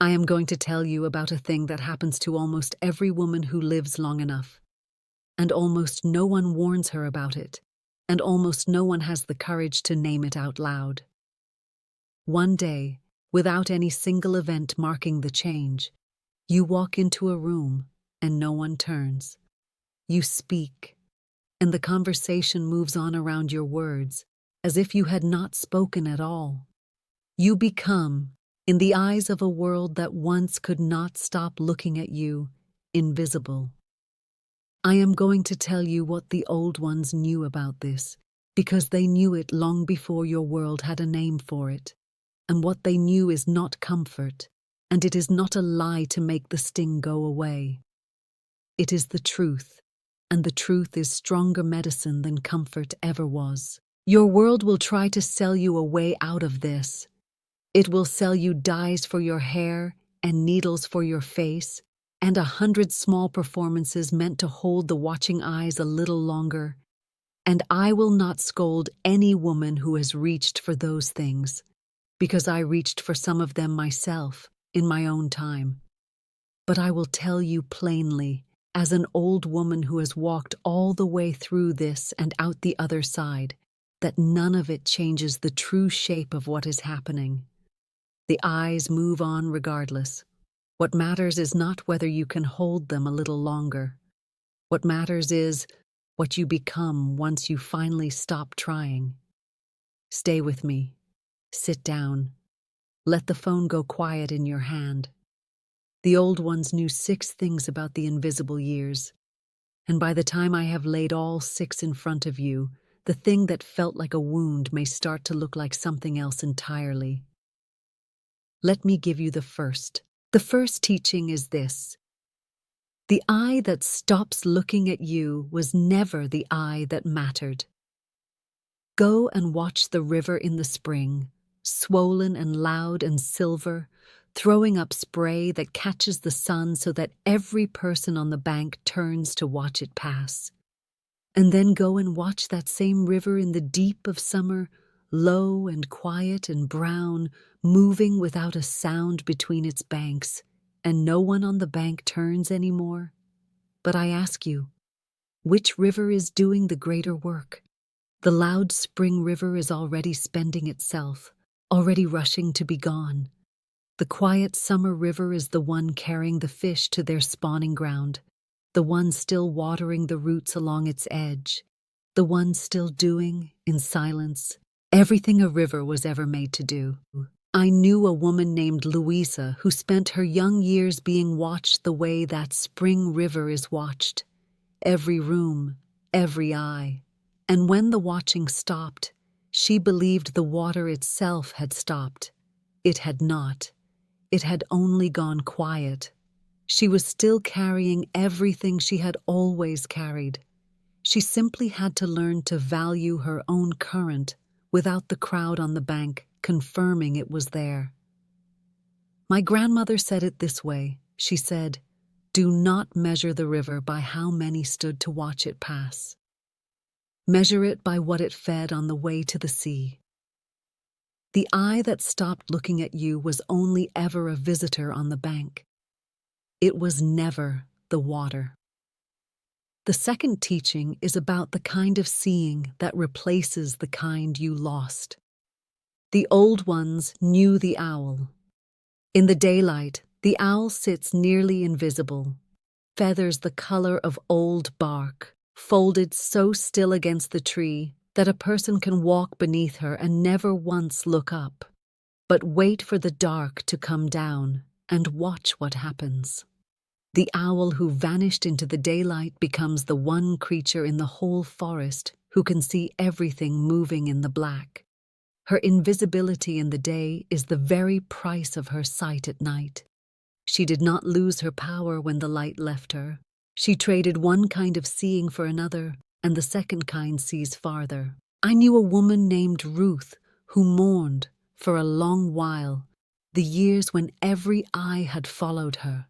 I am going to tell you about a thing that happens to almost every woman who lives long enough. And almost no one warns her about it, and almost no one has the courage to name it out loud. One day, without any single event marking the change, you walk into a room and no one turns. You speak, and the conversation moves on around your words, as if you had not spoken at all. You become, in the eyes of a world that once could not stop looking at you, invisible. I am going to tell you what the old ones knew about this, because they knew it long before your world had a name for it. And what they knew is not comfort, and it is not a lie to make the sting go away. It is the truth, and the truth is stronger medicine than comfort ever was. Your world will try to sell you a way out of this. It will sell you dyes for your hair and needles for your face, and 100 small performances meant to hold the watching eyes a little longer. And I will not scold any woman who has reached for those things, because I reached for some of them myself in my own time. But I will tell you plainly, as an old woman who has walked all the way through this and out the other side, that none of it changes the true shape of what is happening. The eyes move on regardless. What matters is not whether you can hold them a little longer. What matters is what you become once you finally stop trying. Stay with me. Sit down. Let the phone go quiet in your hand. The old ones knew 6 things about the invisible years, and by the time I have laid all 6 in front of you, the thing that felt like a wound may start to look like something else entirely. Let me give you the first. The first teaching is this. The eye that stops looking at you was never the eye that mattered. Go and watch the river in the spring, swollen and loud and silver, throwing up spray that catches the sun so that every person on the bank turns to watch it pass. And then go and watch that same river in the deep of summer, low and quiet and brown, moving without a sound between its banks, and no one on the bank turns anymore. But I ask you, which river is doing the greater work? The loud spring river is already spending itself, already rushing to be gone. The quiet summer river is the one carrying the fish to their spawning ground, the one still watering the roots along its edge, the one still doing, in silence, everything a river was ever made to do. I knew a woman named Louisa who spent her young years being watched the way that spring river is watched. Every room, every eye. And when the watching stopped, she believed the water itself had stopped. It had not. It had only gone quiet. She was still carrying everything she had always carried. She simply had to learn to value her own current without the crowd on the bank confirming it was there. My grandmother said it this way. She said, "Do not measure the river by how many stood to watch it pass. Measure it by what it fed on the way to the sea." The eye that stopped looking at you was only ever a visitor on the bank. It was never the water. The second teaching is about the kind of seeing that replaces the kind you lost. The old ones knew the owl. In the daylight, the owl sits nearly invisible, feathers the color of old bark, folded so still against the tree that a person can walk beneath her and never once look up, but wait for the dark to come down and watch what happens. The owl who vanished into the daylight becomes the one creature in the whole forest who can see everything moving in the black. Her invisibility in the day is the very price of her sight at night. She did not lose her power when the light left her. She traded one kind of seeing for another, and the second kind sees farther. I knew a woman named Ruth who mourned, for a long while, the years when every eye had followed her.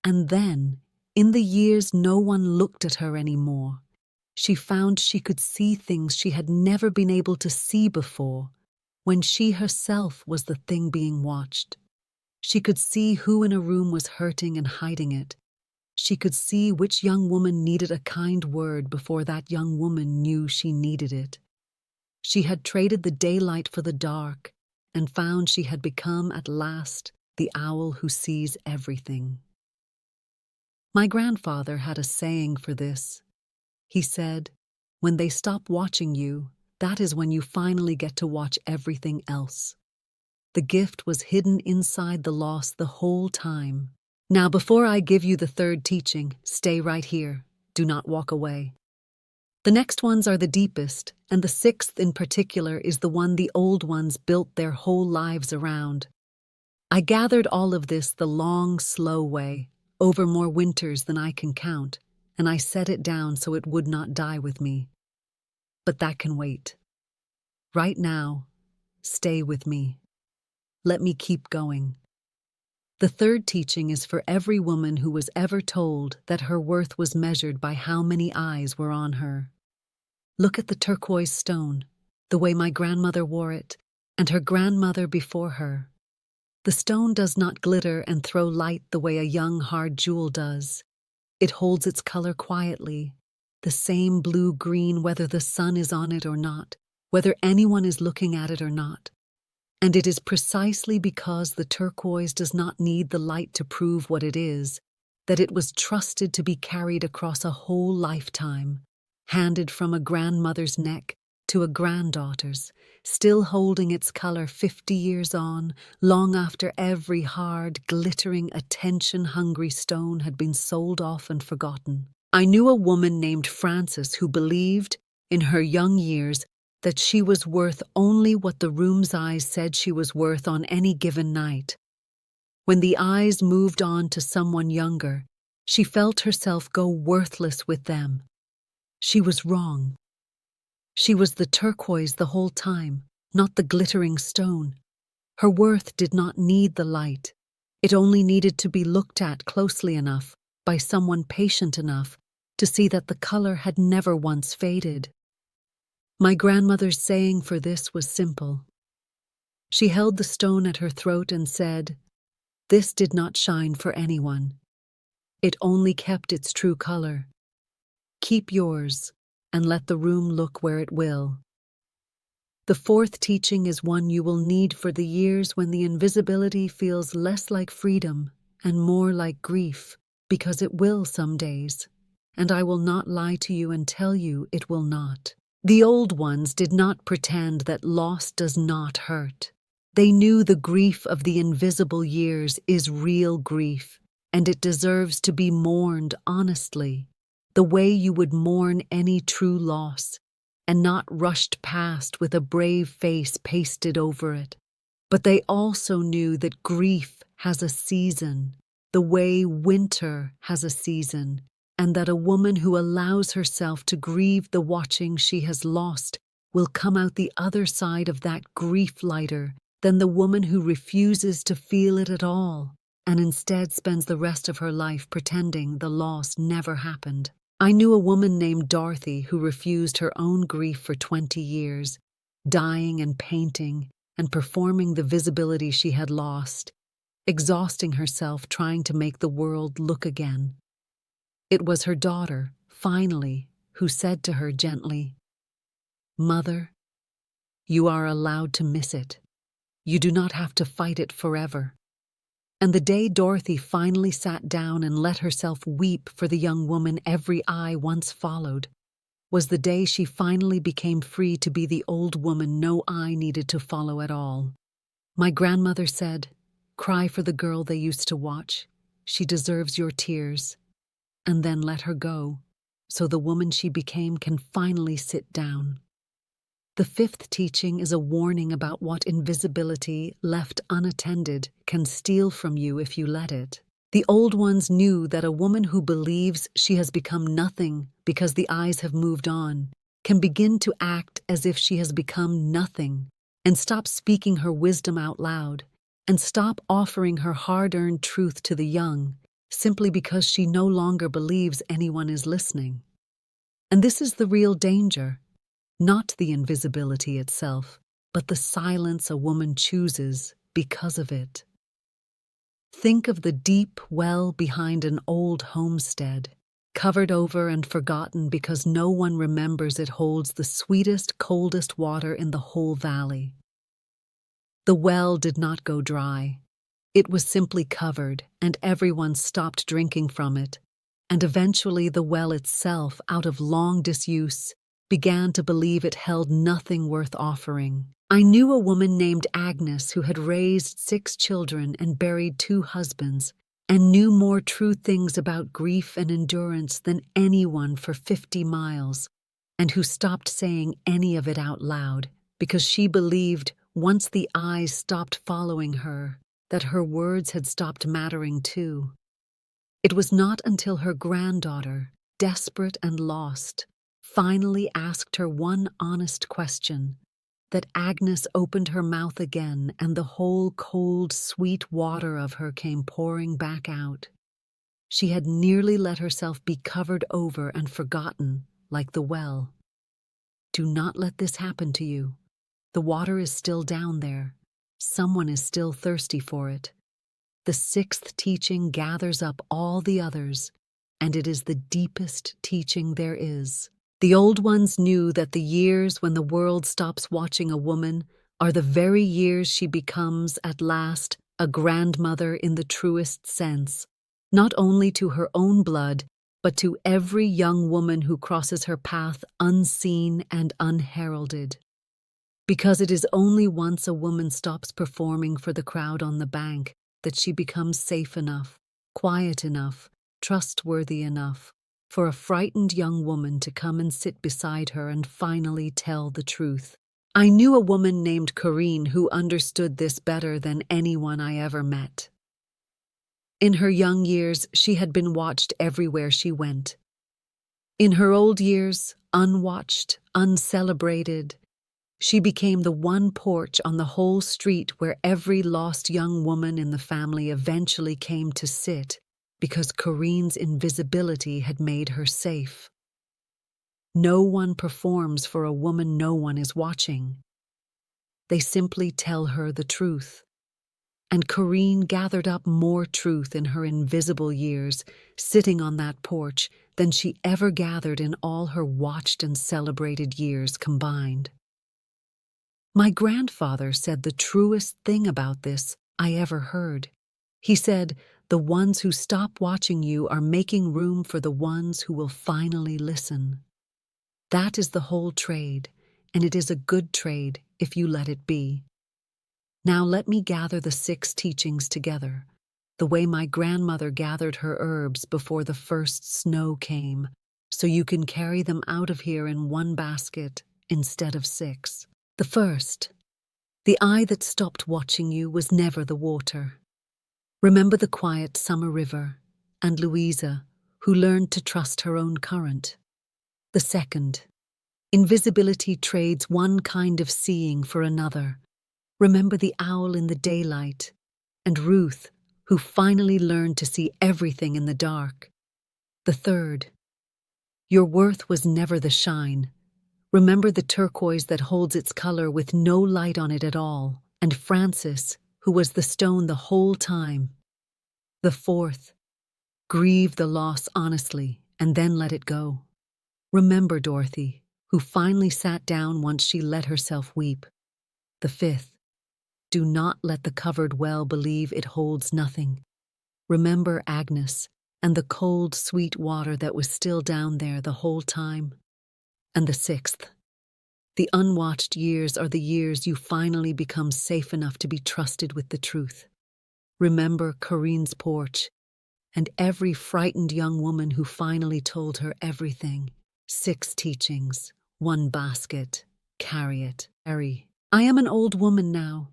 And then, in the years no one looked at her anymore, she found she could see things she had never been able to see before, when she herself was the thing being watched. She could see who in a room was hurting and hiding it. She could see which young woman needed a kind word before that young woman knew she needed it. She had traded the daylight for the dark and found she had become at last the owl who sees everything. My grandfather had a saying for this. He said, "When they stop watching you, that is when you finally get to watch everything else." The gift was hidden inside the loss the whole time. Now, before I give you the third teaching, stay right here. Do not walk away. The next ones are the deepest, and the sixth in particular is the one the old ones built their whole lives around. I gathered all of this the long, slow way, over more winters than I can count, and I set it down so it would not die with me. But that can wait. Right now, stay with me. Let me keep going. The third teaching is for every woman who was ever told that her worth was measured by how many eyes were on her. Look at the turquoise stone, the way my grandmother wore it, and her grandmother before her. The stone does not glitter and throw light the way a young, hard jewel does. It holds its color quietly, the same blue-green whether the sun is on it or not, whether anyone is looking at it or not. And it is precisely because the turquoise does not need the light to prove what it is, that it was trusted to be carried across a whole lifetime, handed from a grandmother's neck to a granddaughter's, still holding its color 50 years on, long after every hard, glittering, attention-hungry stone had been sold off and forgotten. I knew a woman named Frances who believed, in her young years, that she was worth only what the room's eyes said she was worth on any given night. When the eyes moved on to someone younger, she felt herself go worthless with them. She was wrong. She was the turquoise the whole time, not the glittering stone. Her worth did not need the light. It only needed to be looked at closely enough, by someone patient enough, to see that the color had never once faded. My grandmother's saying for this was simple. She held the stone at her throat and said, "This did not shine for anyone. It only kept its true color. Keep yours, and let the room look where it will." The fourth teaching is one you will need for the years when the invisibility feels less like freedom and more like grief, because it will some days, and I will not lie to you and tell you it will not. The old ones did not pretend that loss does not hurt. They knew the grief of the invisible years is real grief, and it deserves to be mourned honestly, the way you would mourn any true loss, and not rushed past with a brave face pasted over it. But they also knew that grief has a season, the way winter has a season, and that a woman who allows herself to grieve the watching she has lost will come out the other side of that grief lighter than the woman who refuses to feel it at all and instead spends the rest of her life pretending the loss never happened. I knew a woman named Dorothy who refused her own grief for 20 years, dying and painting and performing the visibility she had lost, exhausting herself trying to make the world look again. It was her daughter, finally, who said to her gently, "Mother, you are allowed to miss it. You do not have to fight it forever." And the day Dorothy finally sat down and let herself weep for the young woman every eye once followed was the day she finally became free to be the old woman no eye needed to follow at all. My grandmother said, "Cry for the girl they used to watch. She deserves your tears." And then let her go, so the woman she became can finally sit down. The fifth teaching is a warning about what invisibility, left unattended, can steal from you if you let it. The old ones knew that a woman who believes she has become nothing because the eyes have moved on can begin to act as if she has become nothing and stop speaking her wisdom out loud and stop offering her hard-earned truth to the young, simply because she no longer believes anyone is listening. And this is the real danger, not the invisibility itself, but the silence a woman chooses because of it. Think of the deep well behind an old homestead, covered over and forgotten because no one remembers it holds the sweetest, coldest water in the whole valley. The well did not go dry. It was simply covered, and everyone stopped drinking from it. And eventually the well itself, out of long disuse, began to believe it held nothing worth offering. I knew a woman named Agnes who had raised 6 children and buried 2 husbands, and knew more true things about grief and endurance than anyone for 50 miles, and who stopped saying any of it out loud because she believed, once the eyes stopped following her, that her words had stopped mattering too. It was not until her granddaughter, desperate and lost, finally asked her one honest question that Agnes opened her mouth again and the whole cold, sweet water of her came pouring back out. She had nearly let herself be covered over and forgotten, like the well. Do not let this happen to you. The water is still down there. Someone is still thirsty for it. The 6th teaching gathers up all the others, and it is the deepest teaching there is. The old ones knew that the years when the world stops watching a woman are the very years she becomes, at last, a grandmother in the truest sense, not only to her own blood, but to every young woman who crosses her path unseen and unheralded. Because it is only once a woman stops performing for the crowd on the bank that she becomes safe enough, quiet enough, trustworthy enough, for a frightened young woman to come and sit beside her and finally tell the truth. I knew a woman named Corinne who understood this better than anyone I ever met. In her young years, she had been watched everywhere she went. In her old years, unwatched, uncelebrated, she became the one porch on the whole street where every lost young woman in the family eventually came to sit, because Corinne's invisibility had made her safe. No one performs for a woman no one is watching. They simply tell her the truth. And Corinne gathered up more truth in her invisible years, sitting on that porch, than she ever gathered in all her watched and celebrated years combined. My grandfather said the truest thing about this I ever heard. He said, "The ones who stop watching you are making room for the ones who will finally listen." That is the whole trade, and it is a good trade if you let it be. Now let me gather the 6 teachings together, the way my grandmother gathered her herbs before the first snow came, so you can carry them out of here in one basket instead of 6. The first, the eye that stopped watching you was never the water. Remember the quiet summer river and Louisa, who learned to trust her own current. The second, invisibility trades one kind of seeing for another. Remember the owl in the daylight and Ruth, who finally learned to see everything in the dark. The third, your worth was never the shine. Remember the turquoise that holds its color with no light on it at all, and Francis, who was the stone the whole time. The fourth, grieve the loss honestly and then let it go. Remember Dorothy, who finally sat down once she let herself weep. The fifth, do not let the covered well believe it holds nothing. Remember Agnes and the cold, sweet water that was still down there the whole time. And the sixth, the unwatched years are the years you finally become safe enough to be trusted with the truth. Remember Corinne's porch and every frightened young woman who finally told her everything. 6 teachings, 1 basket, carry it. Carry. I am an old woman now.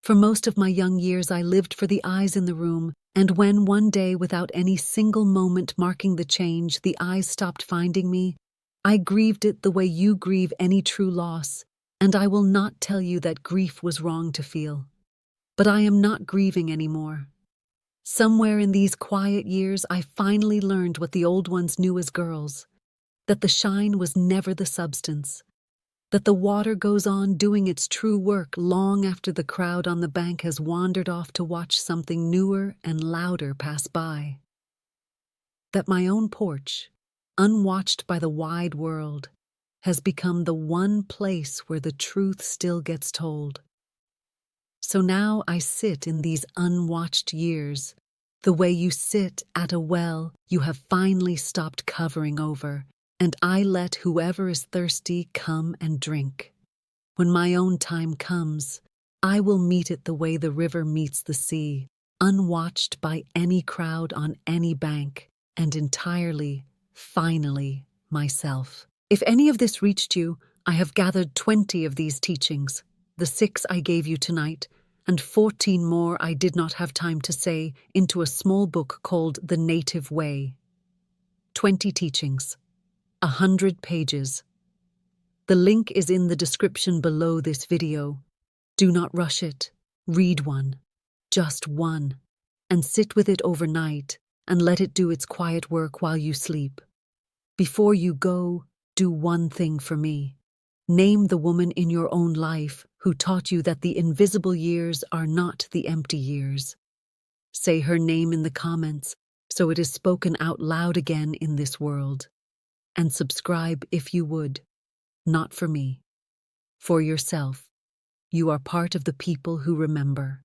For most of my young years I lived for the eyes in the room, and when one day, without any single moment marking the change, the eyes stopped finding me, I grieved it the way you grieve any true loss, and I will not tell you that grief was wrong to feel. But I am not grieving anymore. Somewhere in these quiet years I finally learned what the old ones knew as girls, that the shine was never the substance, that the water goes on doing its true work long after the crowd on the bank has wandered off to watch something newer and louder pass by. That my own porch, unwatched by the wide world, has become the one place where the truth still gets told. So now I sit in these unwatched years, the way you sit at a well you have finally stopped covering over, and I let whoever is thirsty come and drink. When my own time comes, I will meet it the way the river meets the sea, unwatched by any crowd on any bank, and entirely, finally, myself. If any of this reached you, I have gathered 20 of these teachings, the 6 I gave you tonight, and 14 more I did not have time to say, into a small book called The Native Way. 20 teachings, 100 pages. The link is in the description below this video. Do not rush it. Read one, just one, and sit with it overnight and let it do its quiet work while you sleep. Before you go, do one thing for me. Name the woman in your own life who taught you that the invisible years are not the empty years. Say her name in the comments so it is spoken out loud again in this world. And subscribe if you would. Not for me. For yourself. You are part of the people who remember.